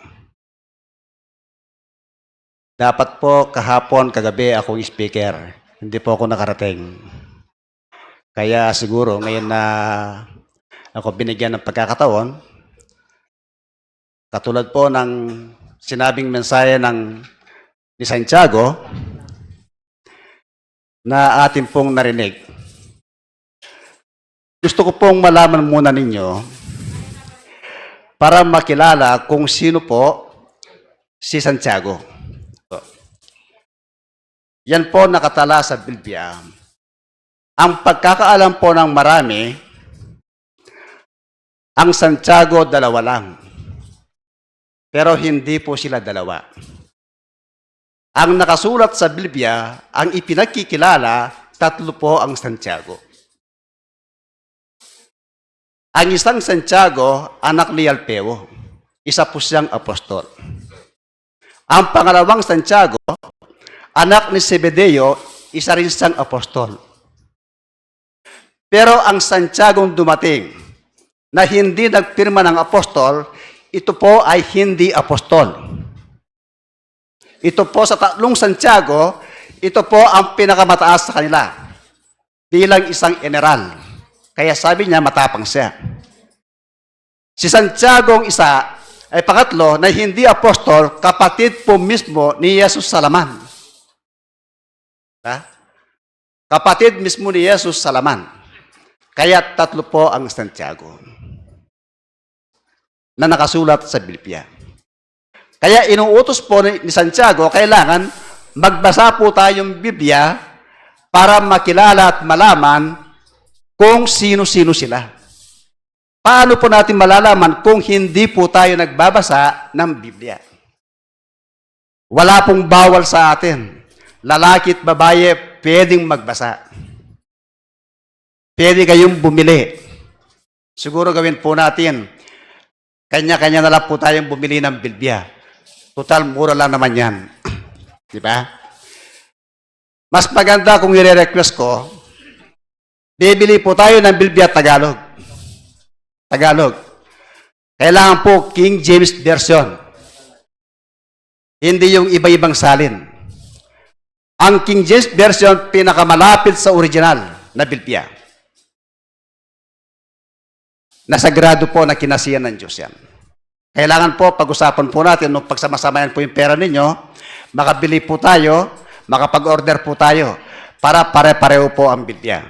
[SPEAKER 6] Dapat po kahapon, kagabi akong speaker, hindi po ako nakarating. Kaya siguro ngayon na ako binigyan ng pagkakataon, katulad po ng sinabing mensahe ni Santiago na atin pong narinig. Gusto ko pong malaman muna ninyo para makilala kung sino po si Santiago. Yan po nakatala sa Biblia. Ang pagkakaalam po ng marami, ang Santiago dalawa lang. Pero hindi po sila dalawa. Ang nakasulat sa Biblia, ang ipinagkikilala, tatlo po ang Santiago. Ang isang Santiago, anak ni Alpeo, isa po siyang apostol. Ang pangalawang Santiago, anak ni Zebedeo, isa rin siyang apostol. Pero ang Santiago dumating na hindi nagpirma ng apostol, ito po ay hindi apostol. Ito po sa tatlong Santiago, ito po ang pinakamataas sa kanila bilang isang general. Kaya sabi niya, matapang siya. Si Santiago isa ay pangatlo na hindi apostol, kapatid po mismo ni Jesus sa laman. Kapatid mismo ni Jesus sa laman. Kaya tatlo po ang Santiago na nakasulat sa Biblia. Kaya inuutos po ni Santiago, kailangan magbasa po tayong Biblia para makilala at malaman kung sino-sino sila. Paano po natin malalaman kung hindi po tayo nagbabasa ng Biblia? Wala pong bawal sa atin. Lalaki at babae pwedeng magbasa. Pwede kayong bumili. Siguro gawin po natin, kanya-kanya na lang po tayong bumili ng Biblia. Total, mura lang naman yan. Di ba? Mas maganda kung i-request ko, bibili po tayo ng Biblia Tagalog. Tagalog. Kailangan po King James Version. Hindi yung iba-ibang salin. Ang King James Version, pinakamalapit sa original na Biblia. Nasagrado po na kinasiyan ng Diyos yan. Kailangan po, pag-usapan po natin, nung pagsamasamayan po yung pera ninyo, makabili po tayo, makapag-order po tayo, para pare-pareho po ang Biblia.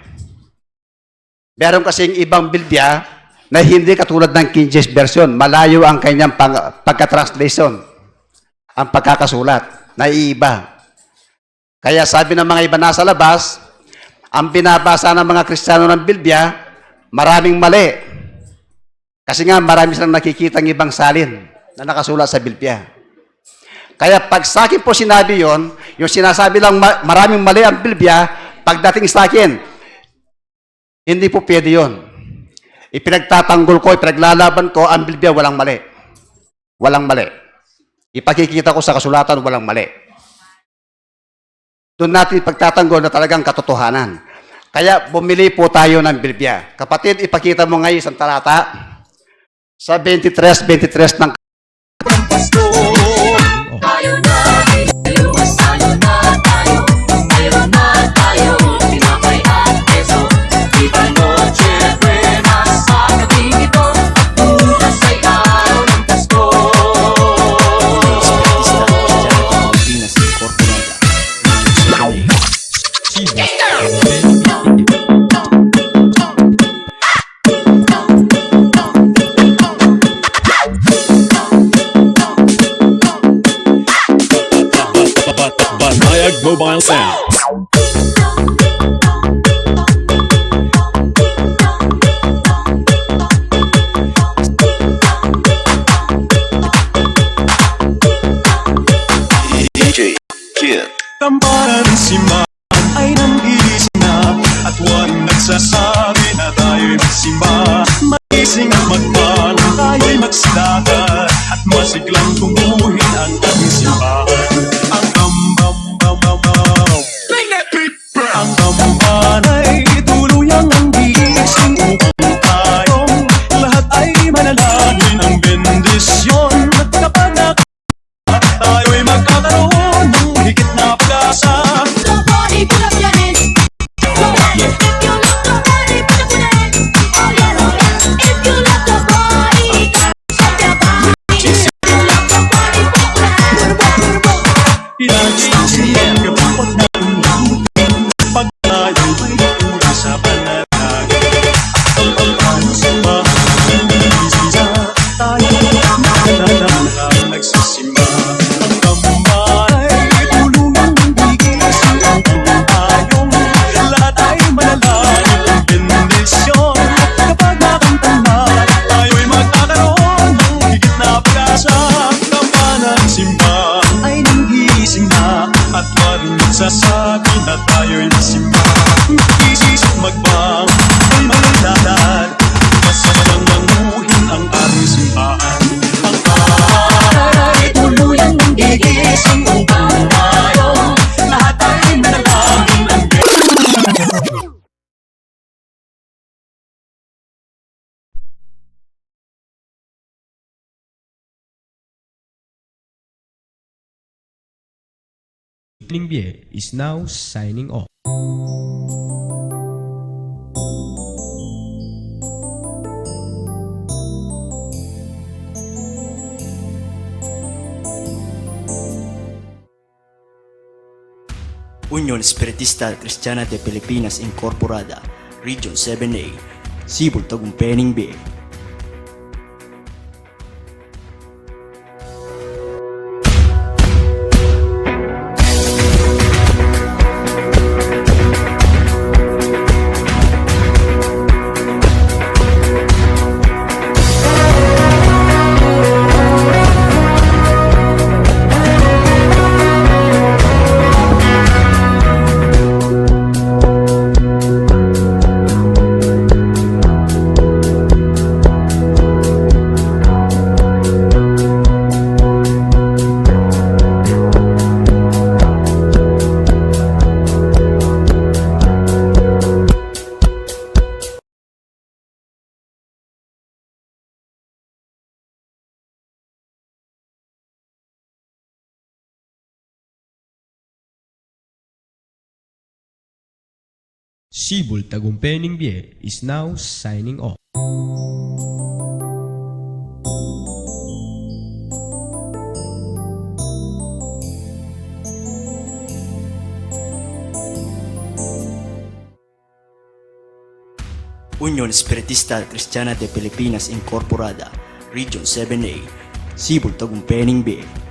[SPEAKER 6] Meron kasing ibang Biblia na hindi katulad ng King James Version. Malayo ang kanyang pagka-translation, ang pagkakasulat, naiiba. Kaya sabi ng mga iba nasa labas, ang binabasa ng mga Kristiyano ng Biblia, maraming mali. Kasi nga marami silang nakikitang ibang salin na nakasulat sa Biblia. Kaya pag sa akin po sinabi yon, yung sinasabi lang maraming mali ang Biblia, pagdating sa akin, hindi po pwede yun. Ipinagtatanggol ko, ipinaglalaban ko, ang Biblia walang mali. Walang mali. Ipakikita ko sa kasulatan, walang mali. Doon natin ipagtatanggol na talagang katotohanan. Kaya bumili po tayo ng Biblia. Kapatid, ipakita mo ngayon isang talata sa 23 ng
[SPEAKER 5] Tayo na, lumas tayo na tayo. Mayroon na tayo, tinapay at peso. Iba noche buenas sa gabing ito. Bukas ay araw ng Pasko.
[SPEAKER 1] Pilipinas Incorporada, Region 7A.
[SPEAKER 7] Banayag Mobile Sound.
[SPEAKER 1] DJ Kid.
[SPEAKER 7] Tambaran si Man ay nanggising na at waring nagsasabi na tayo'y magsimba. Magising at magpan, tayo'y magsidagat at masiglang tumuhin ang ating simbahan. Ang ang tamban ay tuluyang nanggising upang tayong lahat ay manalangin ang bendisyon. At kapag tayo'y magkakaroon ng higit na pag-asa.
[SPEAKER 5] Somebody put up your hands. If you love the body, put up your hands. Oh yeah, oh yeah. If you love the body, shake your body. If you love the body, put up your hands.
[SPEAKER 7] Pinag-iisiyan kapag nakulitin pag tayo ay uli sa panalangin. Ang simbahan ng bisisa, tayo nagdadaan nagsisimba. Ang tamban ay tulungang gigising upang tayong lahat ay manalangin ang bendisyon. Kapag nakanta na, tayo'y magkakaroon ng higit na pag-asa. Tamban ng simbahan ay nanggising na at maring nagsasabi na tayo'y masimba. Isis at magbang ay malalad, masagang nanguhin ang ating simbahan. Ang ay tuluyang gigising upang tayo lahat ay manalangin ang
[SPEAKER 8] Lingbie is now signing off.
[SPEAKER 1] Unión Espiritista Cristiana de Pilipinas Incorporada, Region 7A, Cebu, Tagumpay, B.
[SPEAKER 8] Sibul Tagumpay Bie is now signing off.
[SPEAKER 1] Unión Espiritista Cristiana de Pilipinas Incorporada, Region 7A, Sibul Tagumpay Bie.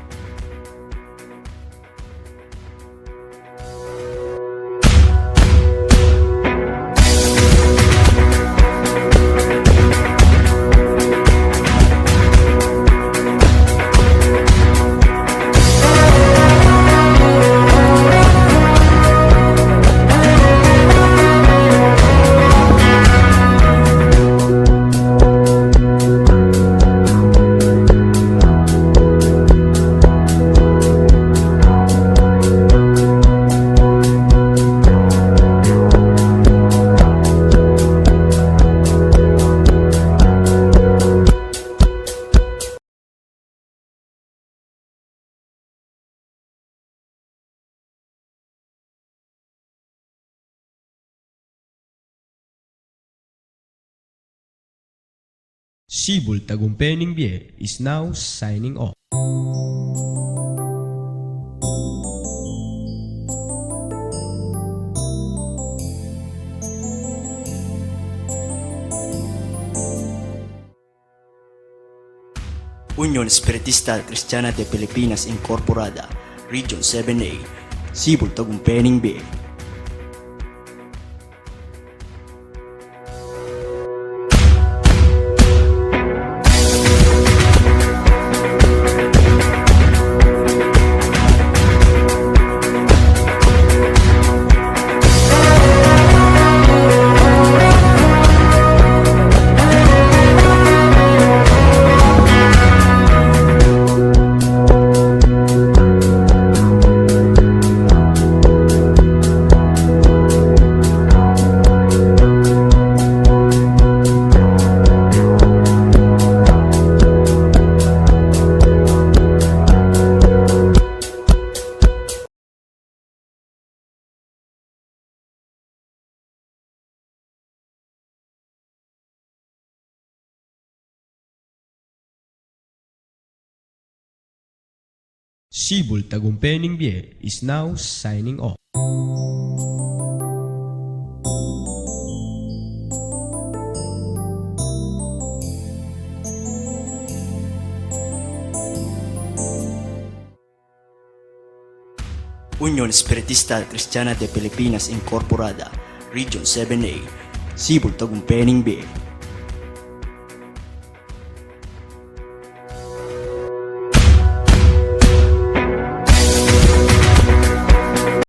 [SPEAKER 8] Sibul Tagumpay Bie is now signing off.
[SPEAKER 1] Unión Espiritista Cristiana de Pilipinas Incorporada, Region 7A, Sibul Tagumpay Bie.
[SPEAKER 8] Sibul Tagumpay Bie is now signing off.
[SPEAKER 1] Unión Espiritista Cristiana de Pilipinas Incorporada, Region 7A, Sibul Tagumpay Bie.